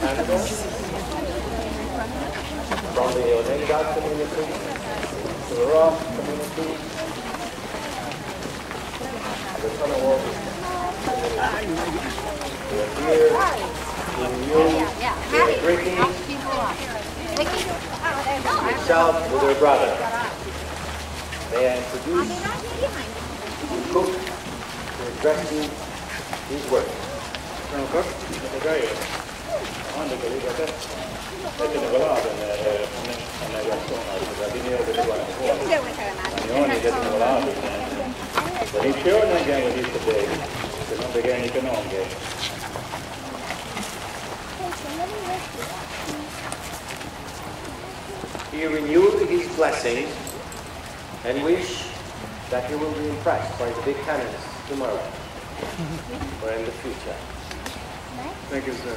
Canada, from the Onega community, to the Rock community, the Colonial Williamsburg. We are here in you, drinking, yourself with your brother. May I introduce the cook to address you these words. Colonel Cook, quando che dico a te, perché ne volava non è reazione, perché la linea che tu hai ogni che ne volava, the return again with you today, se non begani che non che. He renewed his blessings and wish that you will be impressed by the big cannons tomorrow or in the future. Thank you, sir.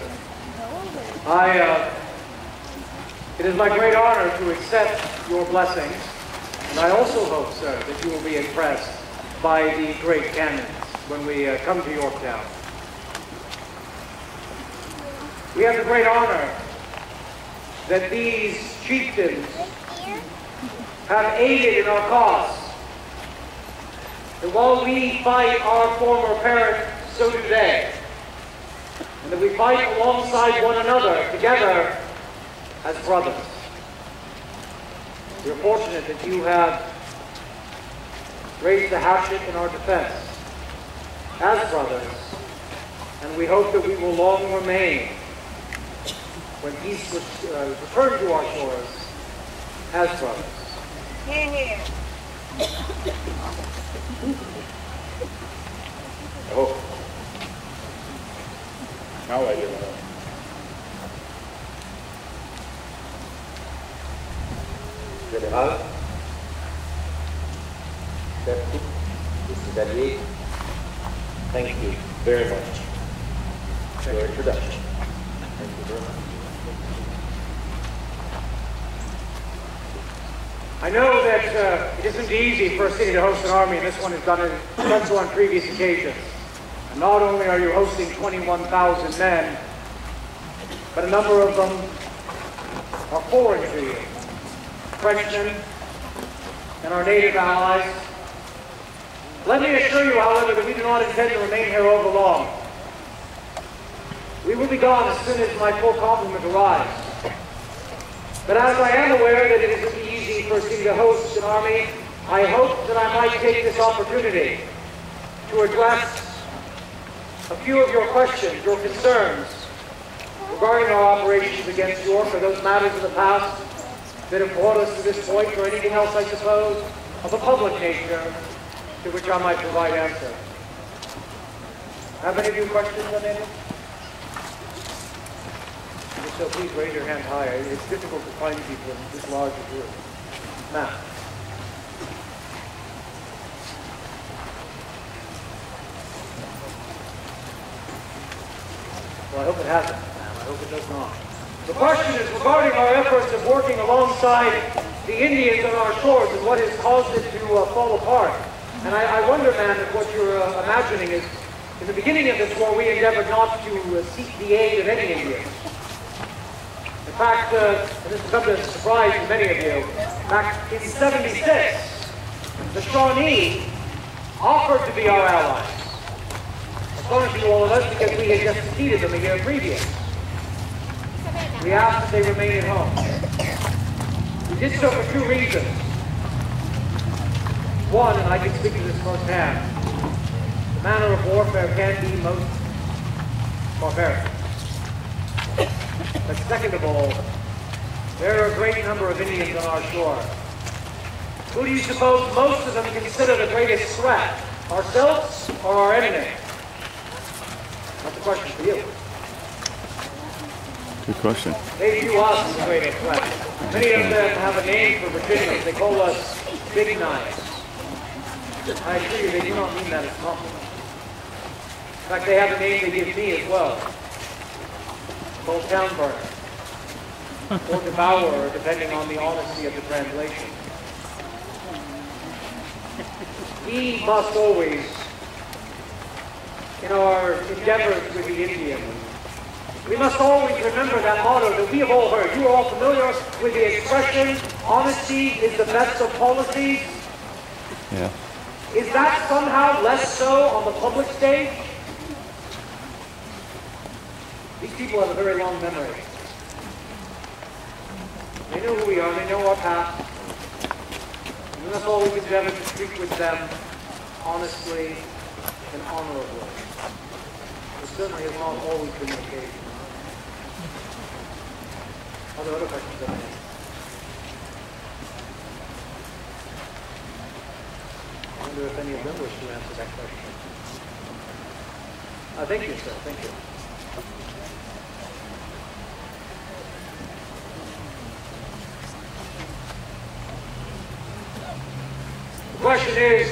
It is my great honor to accept your blessings, and I also hope, sir, that you will be impressed by the great cannons when we come to Yorktown. We have the great honor that these chieftains have aided in our cause. That while we fight our former parent, so do they. And that we fight alongside one another, together, as brothers. We are fortunate that you have raised the hatchet in our defense, as brothers, and we hope that we will long remain, when peace returns to our shores, as brothers. Here, here. I hope. Now I do. General, Deputy, Mr. Dadier, thank you very much for your introduction. Thank you very much. I know that it isn't easy for a city to host an army, and this one has done so on previous occasions. And not only are you hosting 21,000 men, but a number of them are foreign to you. Frenchmen and our native allies. Let me assure you, however, that we do not intend to remain here over long. We will be gone as soon as my full complement arrives. But as I am aware that it isn't easy for a city to host an army, I hope that I might take this opportunity to address a few of your questions, your concerns regarding our operations against York, or those matters in the past that have brought us to this point, or anything else, I suppose, of a public nature to which I might provide answer. Have any of you questions on any? If so, please raise your hand higher. It's difficult to find people in this large a group. Matt. Well, I hope it hasn't, ma'am. I hope it does not. The question is regarding our efforts of working alongside the Indians on our shores and what has caused it to fall apart. And I wonder, ma'am, if what you're imagining is, in the beginning of this war, we endeavored not to seek the aid of any Indians. In fact, and this will come as a surprise to many of you, back in '76, the Shawnee offered to be our allies. Astonishing to all of us because we had just defeated them a year previous. We asked that they remain at home. We did so for two reasons. One, and I can speak to this firsthand, the manner of warfare can be most barbaric. But second of all, there are a great number of Indians on our shore. Who do you suppose most of them consider the greatest threat? Ourselves or our enemy? That's a question for you. Good question. They view us as the greatest threat. Many of them have a name for Virginians. They call us Big Knives. I assure you, they do not mean that as a compliment. In fact, they have a name they give me as well. Called Town Burner. Or Devourer, depending on the honesty of the translation. We must always in our endeavors with the Indians. We must always remember that motto that we have all heard. You are all familiar with the expression, honesty is the best of policies. Yeah. Is that somehow less so on the public stage? These people have a very long memory. They know who we are, they know our past. We must always endeavor to speak with them honestly and honorably. It certainly has not always been the case. Are there other questions? I wonder if any of them wish to answer that question. Thank you, sir. Thank you. The question is,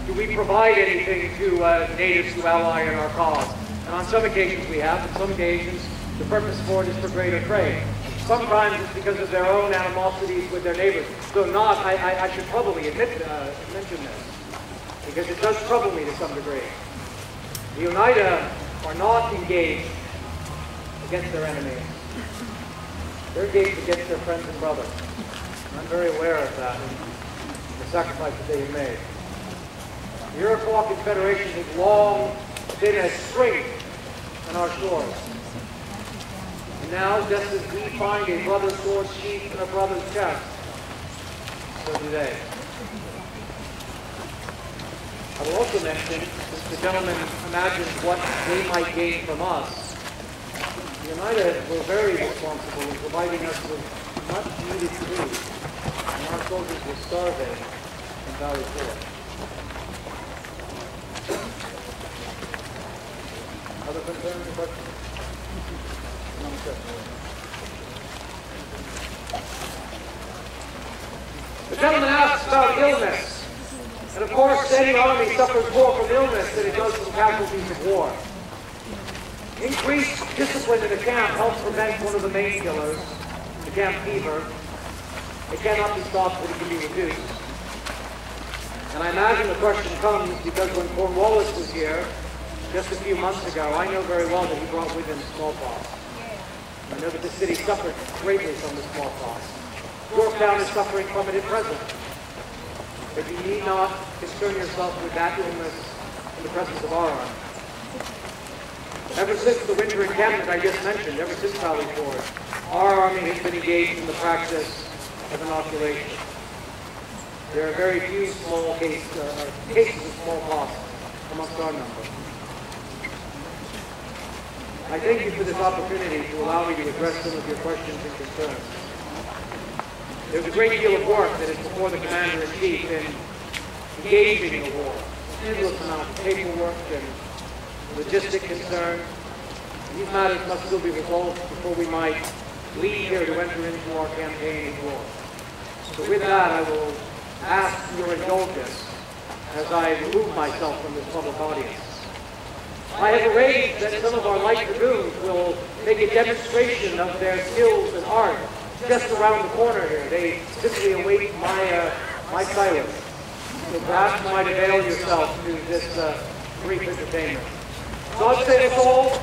do we provide anything to natives who ally in our cause? And on some occasions we have. On some occasions, the purpose for it is for greater trade. Sometimes it's because of their own animosities with their neighbors. So I should probably mention this, because it does trouble me to some degree. The Oneida are not engaged against their enemies. They're engaged against their friends and brothers. And I'm very aware of that and the sacrifice that they have made. The Iroquois Confederation has long been a strength on our shores. And now, just as we find a brother's sword sheathed in a brother's chest, so do they. I will also mention, since the gentleman imagines what they might gain from us, the Oneida were very responsible in providing us with much needed food, and our soldiers were starving in Valley Forge. Other concerns or questions? The gentleman asks about illness. And of course, any army suffers more from illness than it does from casualties of war. Increased discipline in the camp helps prevent one of the main killers, the camp fever. It cannot be stopped, but it can be reduced. And I imagine the question comes because when Cornwallis was here, just a few months ago, I know very well that he brought with him smallpox. I know that the city suffered greatly from the smallpox. Yorktown is suffering from it at present. But you need not concern yourself with that illness in the presence of our army. Ever since the winter encampment I just mentioned, ever since Valley Forge, our army has been engaged in the practice of inoculation. There are very few small cases of smallpox amongst our number. I thank you for this opportunity to allow me to address some of your questions and concerns. There's a great deal of work that is before the Commander-in-Chief in engaging in the war. Endless amount of paperwork and logistic concerns. These matters must still be resolved before we might leave here to enter into our campaign in war. So with that, I will ask your indulgence as I remove myself from this public audience. I have arranged that some of our light dragoons will make a demonstration of their skills and art just around the corner here. They simply await my silence. So perhaps you might avail yourself to this brief entertainment. God save us all.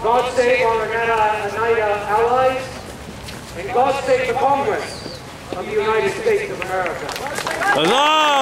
God save our Oneida allies. And God save the Congress of the United States of America. Huzzah!